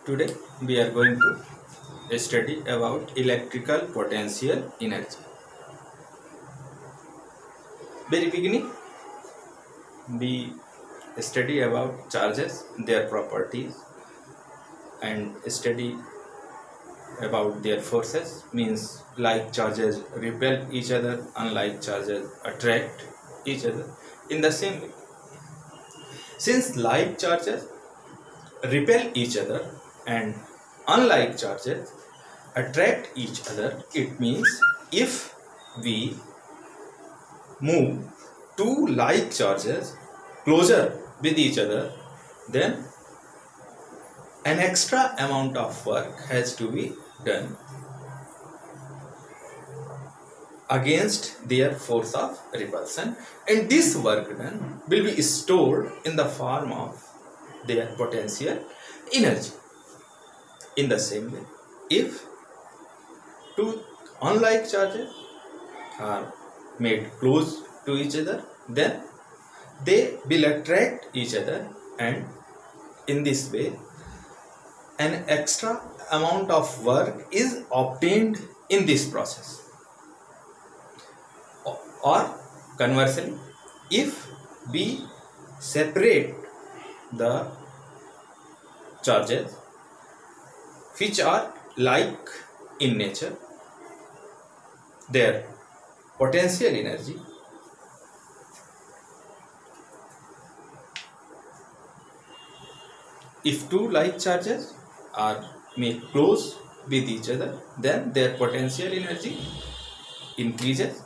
Today we are going to study about electrical potential energy. Very beginning we study about charges, their properties, and study about their forces. Means like charges repel each other, unlike charges attract each other. In the same way, since like charges repel each other and unlike charges attract each other, it means if we move two like charges closer with each other, then an extra amount of work has to be done against their force of repulsion, and this work done will be stored in the form of their potential energy. In the same way, if two unlike charges are made close to each other, then they will attract each other, and in this way an extra amount of work is obtained in this process. Or conversely, if we separate the charges which are like in nature, their potential energy if two like charges are made close with each other, then their potential energy increases,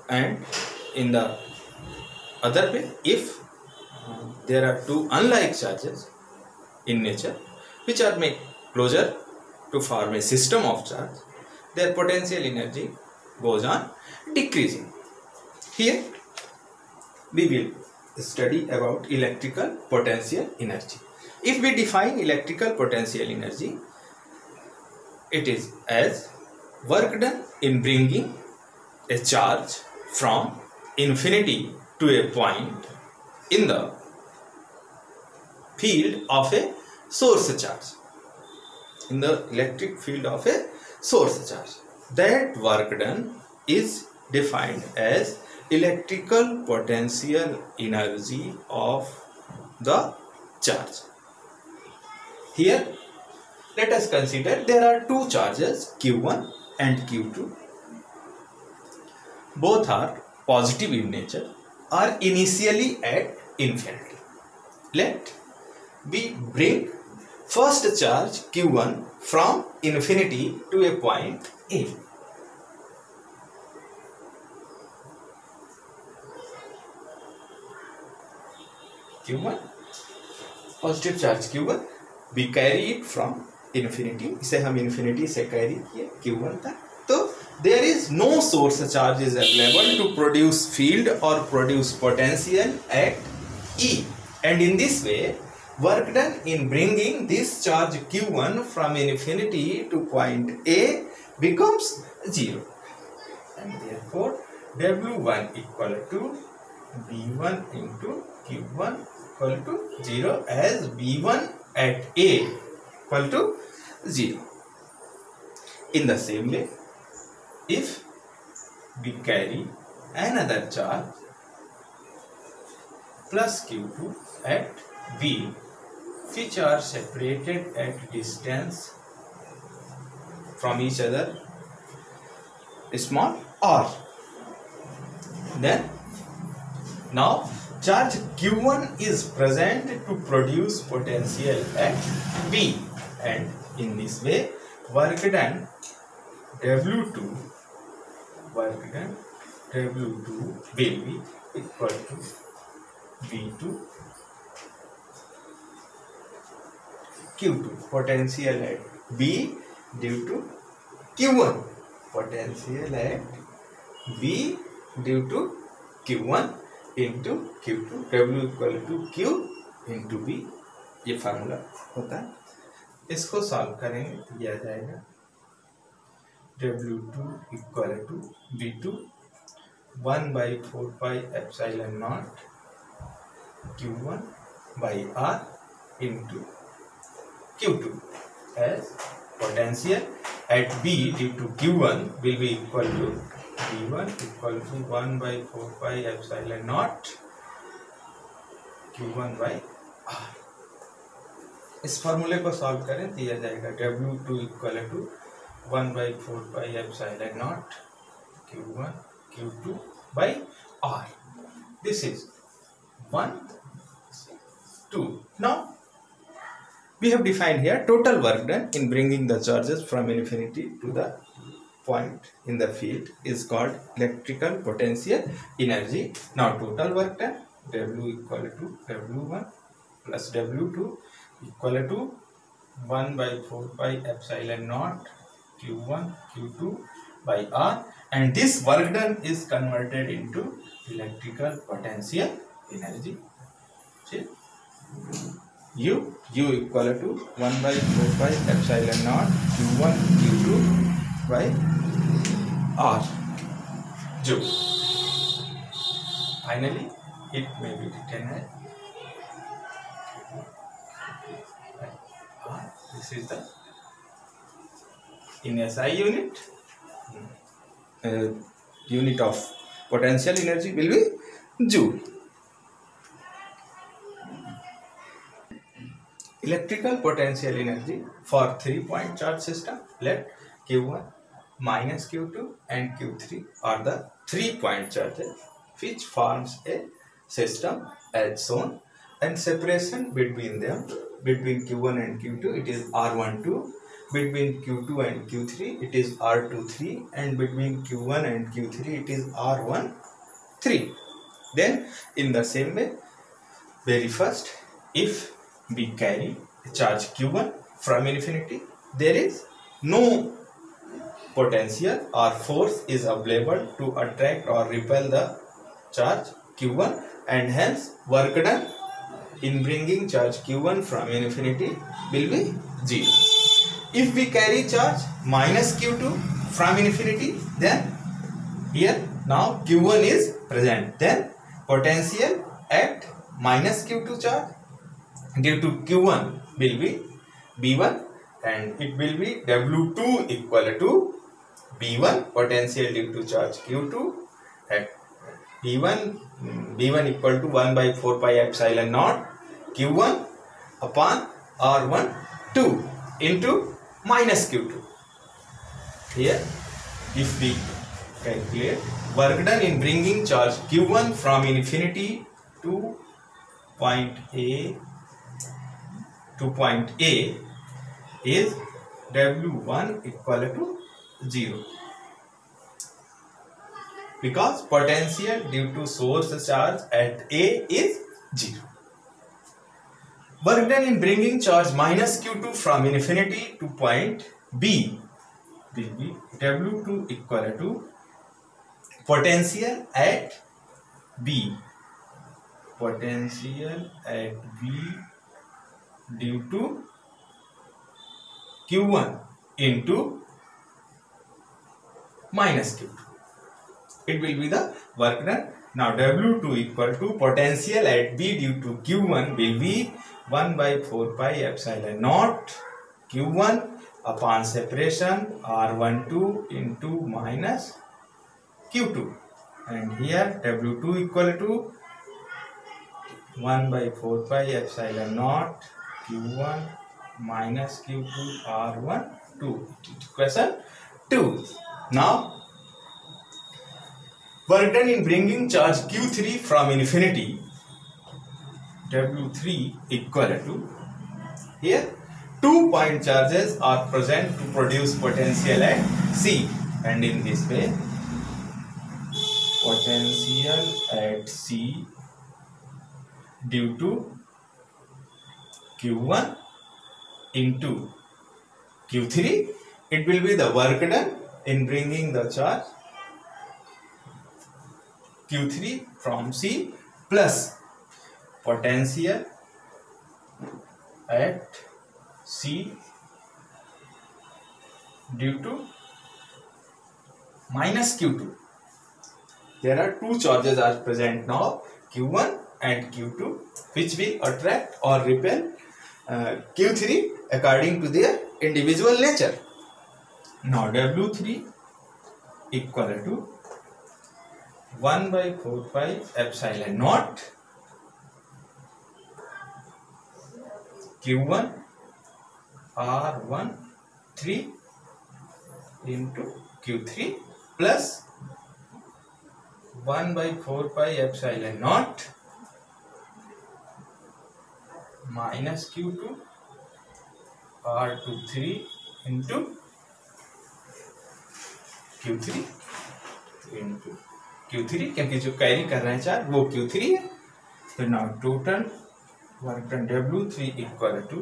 and in the other way, if there are two unlike charges in nature which are made closer to form a system of charge, their potential energy goes on decreasing. Here we will study about electrical potential energy. If we define electrical potential energy, it is as work done in bringing a charge from infinity to a point in the field of a source charge, in the electric field of a source charge. That work done is defined as electrical potential energy of the charge. Here let us consider there are two charges Q1 and Q2. Both are positive in nature, are initially at infinity. Let we bring first charge Q1 from infinity to a point A. Q1, positive charge Q1, we carry it from infinity, इसे हम infinity से carry किए Q1 तक. तो there is no source charge is available to produce field or produce potential at E, and in this way work done in bringing this charge Q1 from infinity to point A becomes 0, and therefore W1 equal to V1 into Q1 equal to 0, as V1 at A equal to 0. In the same way, if we carry another charge plus Q2 at V, which are separated at distance from each other small r, then now charge Q1 is present to produce potential at B, and in this way work done W2 will be equal to V2 Q2, potential at B due to Q1, potential at B due to Q1 into Q2, W equal to Q into B. ये formula होता है. इसको solve करेंगे तो यह आ जाएगा W2 equal to V2 1 by 4 pi epsilon naught Q1 by R into Q2, as potential at B due to Q1 will be equal to V1 equal to 1 by 4 pi epsilon naught Q1 by R. इस फॉर्मूले को solve करें तो यह जाएगा W2 equal to 1 by 4 pi epsilon naught Q1 Q2 by R. This is 1, 2. Now we have defined here total work done in bringing the charges from infinity to the point in the field is called electrical potential energy. Now total work done, W equal to W1 plus W2 equal to 1 by 4 pi epsilon naught Q1 Q2 by R, and this work done is converted into electrical potential energy. See? U equal to 1 by 4 pi epsilon naught Q1 Q2 by R joule. Finally, it may be written as R. This is the in SI unit. Unit of potential energy will be joule. Electrical potential energy for 3-point charge system, let Q1 minus Q2 and Q3 are the 3-point charges which forms a system as shown, and separation between them, between Q1 and Q2 it is R12, between Q2 and Q3 it is R23, and between Q1 and Q3 it is R13. Then in the same way, very first, if we carry a charge Q1 from infinity, there is no potential or force is available to attract or repel the charge Q1, and hence work done in bringing charge Q1 from infinity will be 0. If we carry charge minus Q2 from infinity, then here now Q1 is present, then potential at minus Q2 charge due to Q1 will be B1, and it will be W2 equal to B1 potential due to charge Q2 at B1 equal to 1 by 4 pi epsilon naught Q1 upon R12 into minus Q2. Here if we calculate work done in bringing charge Q1 from infinity to point A is W1 equal to 0, because potential due to source charge at A is 0. Work done in bringing charge minus Q2 from infinity to point B will be W2 equal to potential at B due to Q1 into minus Q2. It will be the work done. Now W2 equal to potential at B due to Q1 will be 1 by 4 pi epsilon naught Q1 upon separation R12 into minus Q2, and here W2 equal to 1 by 4 pi epsilon naught Q1 minus Q2 R12. Question 2. Now work done in bringing charge Q3 from infinity, W3 equal to, here 2-point charges are present to produce potential at C, and in this way potential at C due to Q1 into Q3, it will be the work done in bringing the charge Q3 from C plus potential at C due to minus Q2. There are two charges are present now, Q1 and Q2, which will attract or repel Q3 according to their individual nature. Now W3 equal to 1 by 4 pi epsilon naught Q1 R13 into Q3 plus 1 by 4 pi epsilon naught minus Q2 R23 into Q3 into Q3, क्योंकि जो carry कर रहे हैं चार वो Q3 है. तो now total work done W3 equal to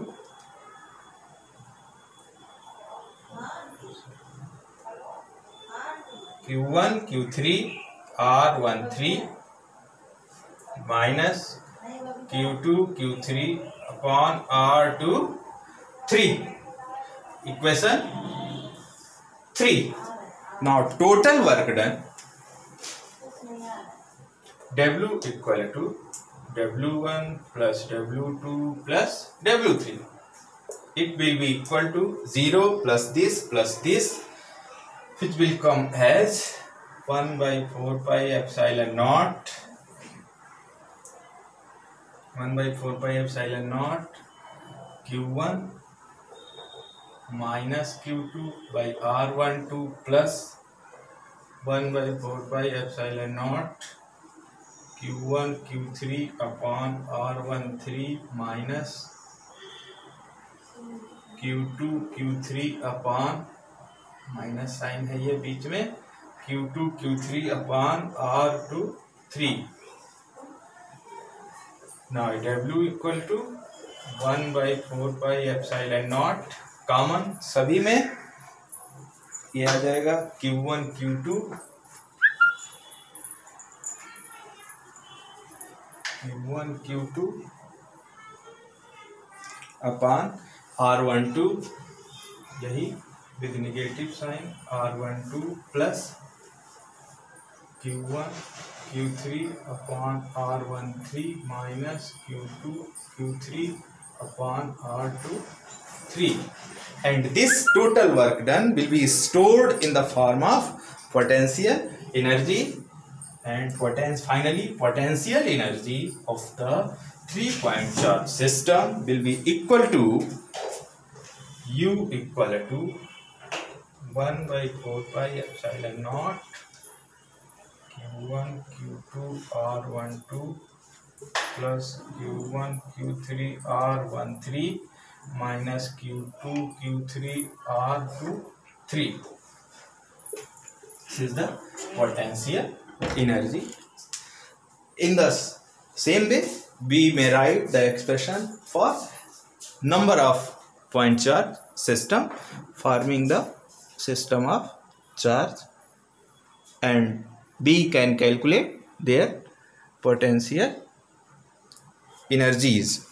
Q1 Q3 R13 minus Q2 Q3 upon R23, equation 3. Now total work done W equal to W1 plus W2 plus W3. It will be equal to 0 plus this, which will come as 1 by 4 pi epsilon naught 1 by 4 pi epsilon naught Q1 minus Q2 by R12 plus 1 by 4 pi epsilon naught Q1 Q3 upon R13 minus Q2 Q3 upon minus sign है ये बीच में Q2 Q3 upon R23. Now W equal to 1 by 4 pi epsilon naught common सभी में ये आ जाएगा Q1 Q2 upon R12, यही with negative sign R12 plus Q1 Q3 upon R13 minus Q2 Q3 upon R23, and this total work done will be stored in the form of potential energy, and finally potential energy of the 3-point charge system will be equal to U equal to 1 by 4 pi epsilon naught Q1 Q2 R12 plus Q1 Q3 R13 minus Q2 Q3 R23. This is the potential energy. In the same way, we may write the expression for number of point charge system forming the system of charge, and we can calculate their potential energies.